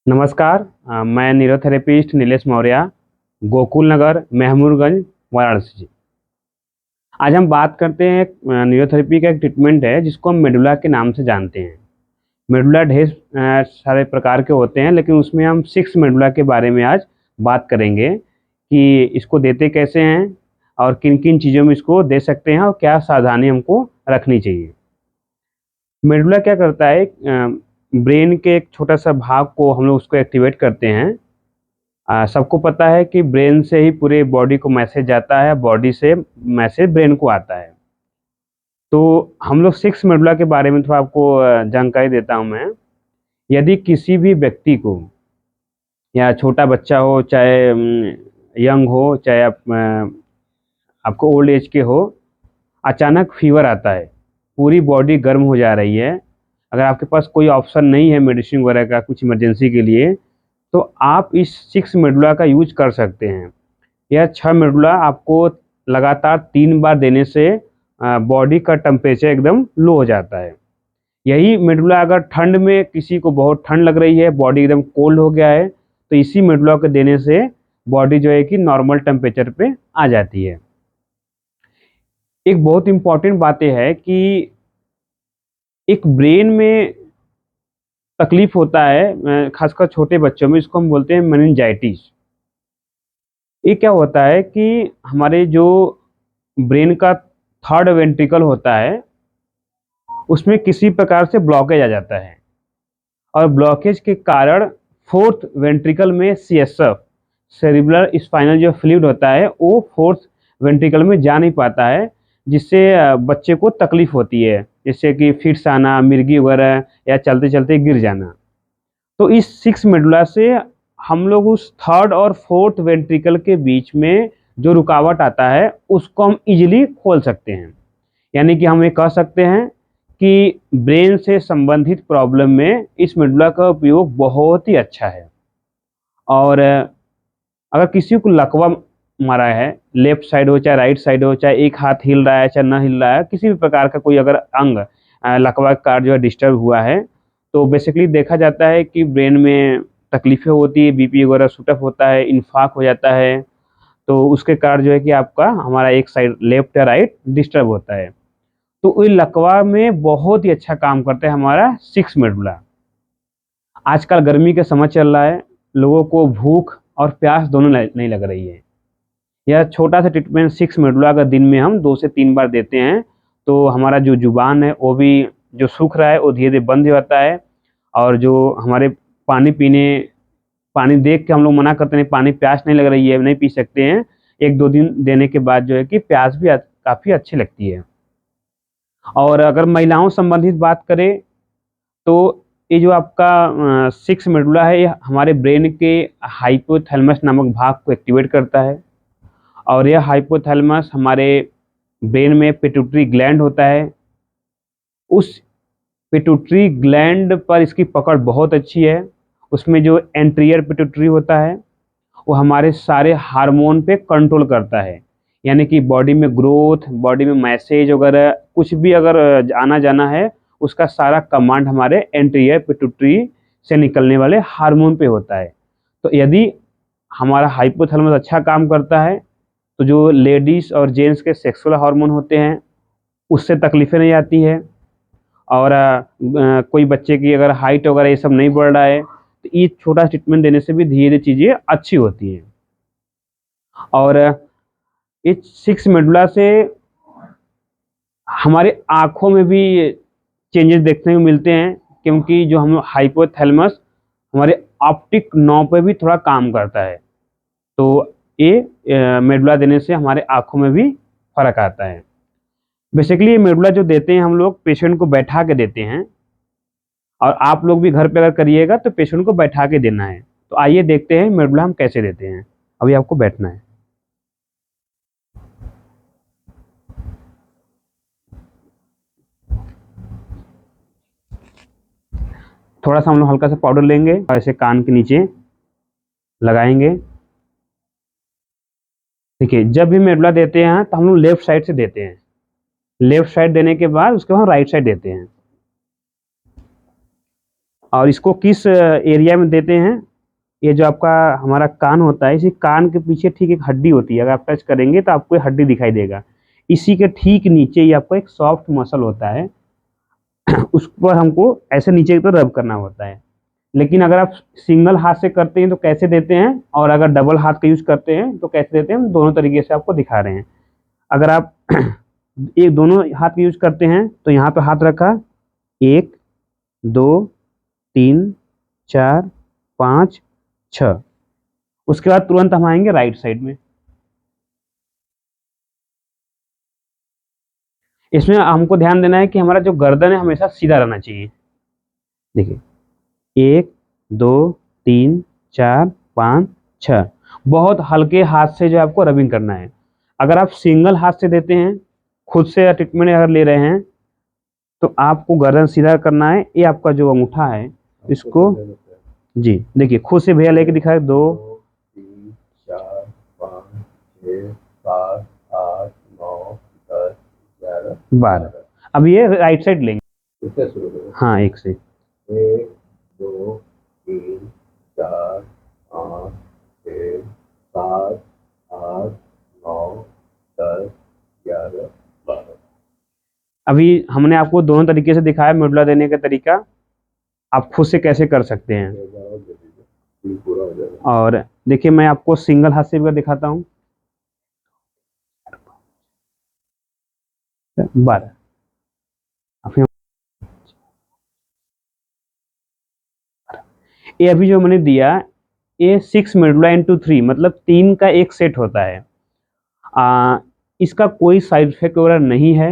नमस्कार। मैं न्यूरोथेरेपिस्ट नीलेश मौर्य, गोकुल नगर, महमूदगंज, वाराणसी। आज हम बात करते हैं न्यूरोथेरेपी का एक ट्रीटमेंट है जिसको हम मेडुला के नाम से जानते हैं। मेडुला ढेर सारे प्रकार के होते हैं, लेकिन उसमें हम 6 मेडुला के बारे में आज बात करेंगे कि इसको देते कैसे हैं और किन किन चीज़ों में इसको दे सकते हैं और क्या सावधानी हमको रखनी चाहिए। मेडुला क्या करता है, ब्रेन के एक छोटा सा भाग को हम लोग उसको एक्टिवेट करते हैं। सबको पता है कि ब्रेन से ही पूरे बॉडी को मैसेज जाता है, बॉडी से मैसेज ब्रेन को आता है। तो हम लोग 6 मेडुला के बारे में थोड़ा आपको जानकारी देता हूँ मैं। यदि किसी भी व्यक्ति को, या छोटा बच्चा हो, चाहे यंग हो, चाहे आपको ओल्ड एज के हो, अचानक फीवर आता है, पूरी बॉडी गर्म हो जा रही है, अगर आपके पास कोई ऑप्शन नहीं है मेडिसिन वगैरह का कुछ इमरजेंसी के लिए, तो आप इस 6 मेडुला का यूज कर सकते हैं। यह 6 मेडुला आपको लगातार 3 बार देने से बॉडी का टेम्परेचर एकदम लो हो जाता है। यही मेडुला अगर ठंड में किसी को बहुत ठंड लग रही है, बॉडी एकदम कोल्ड हो गया है, तो इसी मेडुला को देने से बॉडी जो है कि नॉर्मल टेम्परेचर पे आ जाती है। एक बहुत इम्पॉर्टेंट बात यह है कि एक ब्रेन में तकलीफ होता है, खासकर छोटे बच्चों में, इसको हम बोलते हैं मेनिंजाइटिस। ये क्या होता है कि हमारे जो ब्रेन का थर्ड वेंट्रिकल होता है, उसमें किसी प्रकार से ब्लॉकेज आ जाता है, और ब्लॉकेज के कारण फोर्थ वेंट्रिकल में सीएसएफ, सेरिब्रल स्पाइनल जो फ्लूइड होता है, वो फोर्थ वेंट्रिकल में जा नहीं पाता है, जिससे बच्चे को तकलीफ होती है, जैसे कि फिट्स आना, मिर्गी वगैरह, या चलते चलते गिर जाना। तो इस 6 मेडुला से हम लोग उस थर्ड और फोर्थ वेंट्रिकल के बीच में जो रुकावट आता है उसको हम इजीली खोल सकते हैं। यानी कि हम ये कह सकते हैं कि ब्रेन से संबंधित प्रॉब्लम में इस मेडुला का उपयोग बहुत ही अच्छा है। और अगर किसी को लकवा मारा है, लेफ्ट साइड हो चाहे राइट साइड हो, चाहे एक हाथ हिल रहा है चाहे ना हिल रहा है, किसी भी प्रकार का कोई अगर अंग लकवा का कार्ड जो है डिस्टर्ब हुआ है, तो बेसिकली देखा जाता है कि ब्रेन में तकलीफ़ें होती है, बीपी वगैरह शूट होता है, इन्फाक हो जाता है, तो उसके कारण जो है कि आपका हमारा एक साइड लेफ्ट या राइट डिस्टर्ब होता है। तो ये लकवा में बहुत ही अच्छा काम करता है हमारा 6 मेडुला। आजकल गर्मी का समय चल रहा है, लोगों को भूख और प्यास दोनों नहीं लग रही है। यह छोटा सा ट्रीटमेंट 6 मेडुला का दिन में हम 2 से 3 बार देते हैं, तो हमारा जो जुबान है वो भी जो सूख रहा है वो धीरे-धीरे बंद हो जाता है, और जो हमारे पानी पीने पानी देख के हम लोग मना करते हैं, पानी प्यास नहीं लग रही है, नहीं पी सकते हैं। 1-2 दिन देने के बाद जो है कि प्यास भी काफ़ी अच्छी लगती है। और अगर महिलाओं संबंधित बात करें, तो ये जो आपका 6 मेडुला है, ये हमारे ब्रेन के हाइपोथैलेमस नामक भाग को एक्टिवेट करता है, और यह हाइपोथैलेमस हमारे ब्रेन में पिट्यूटरी ग्लैंड होता है। उस पिट्यूटरी ग्लैंड पर इसकी पकड़ बहुत अच्छी है। उसमें जो एंटीरियर पिट्यूटरी होता है, वो हमारे सारे हार्मोन पे कंट्रोल करता है। यानी कि बॉडी में ग्रोथ, बॉडी में मैसेज वगैरह कुछ भी अगर आना-जाना है, उसका सारा कमांड हमारे एंटीरियर पिट्यूटरी से निकलने वाले हार्मोन पे होता है। तो यदि हमारा हाइपोथैलेमस अच्छा काम करता है, तो जो लेडीज़ और जेंट्स के सेक्सुअल हार्मोन होते हैं, उससे तकलीफ़ें नहीं आती है। और कोई बच्चे की अगर हाइट वगैरह ये सब नहीं बढ़ रहा है, तो ये छोटा ट्रीटमेंट देने से भी धीरे-धीरे चीज़ें अच्छी होती हैं। और इस 6 मेडुला से हमारे आँखों में भी चेंजेस देखने को मिलते हैं, क्योंकि जो हम हाइपोथैलेमस हमारे ऑप्टिक नर्व पे भी थोड़ा काम करता है। तो ये मेडुला देने से हमारे आँखों में भी फ़र्क आता है। बेसिकली ये मेडुला जो देते हैं हम लोग पेशेंट को बैठा के देते हैं, और आप लोग भी घर पे अगर करिएगा तो पेशेंट को बैठा के देना है। तो आइए देखते हैं मेडुला हम कैसे देते हैं। अभी आपको बैठना है। थोड़ा सा हम लोग हल्का सा पाउडर लेंगे और ऐसे कान के नीचे लगाएंगे। देखिए, जब भी मेडुला देते हैं तो हम लोग लेफ्ट साइड से देते हैं। लेफ्ट साइड देने के बाद उसके बाद राइट साइड देते हैं। और इसको किस एरिया में देते हैं, ये जो आपका हमारा कान होता है, इसी कान के पीछे ठीक एक हड्डी होती है, अगर आप टच करेंगे तो आपको ये हड्डी दिखाई देगा। इसी के ठीक नीचे ही आपको एक सॉफ्ट मसल होता है, उस पर हमको ऐसे नीचे की तरफ रब करना होता है। लेकिन अगर आप सिंगल हाथ से करते हैं तो कैसे देते हैं, और अगर डबल हाथ का यूज करते हैं तो कैसे देते हैं, हम दोनों तरीके से आपको दिखा रहे हैं। अगर आप एक दोनों हाथ का यूज करते हैं तो यहाँ पे हाथ रखा, 1 2 3 4 5 6, उसके बाद तुरंत हम आएंगे राइट साइड में। इसमें हमको ध्यान देना है कि हमारा जो गर्दन है हमेशा सीधा रहना चाहिए। देखिए 1 2 3 4 5 6, बहुत हल्के हाथ से जो आपको रबिंग करना है। अगर आप सिंगल हाथ से देते हैं, खुद से ट्रीटमेंट अगर ले रहे हैं, तो आपको गर्दन सीधा करना है। ये आपका जो अंगूठा है इसको, जी देखिए खुद से भैया लेके दिखाए, 2 3 4 5 6 7 8 9 10 11 12। अब ये राइट साइड लेंगे। इससे शुरू करो। हाँ, एक से 1 2 3 4 5 6 7 8 9 10 11 12। अभी हमने आपको दोनों तरीके से दिखाया मेडुला देने का तरीका, आप खुद से कैसे कर सकते हैं। पूरा हो जाएगा। और देखिए मैं आपको सिंगल हाथ से भी दिखाता हूँ, 12। अभी ये अभी जो मैंने दिया, ये 6 मेडुला इंटू 3, मतलब 3 का एक सेट होता है। इसका कोई साइड इफेक्ट वगैरह नहीं है।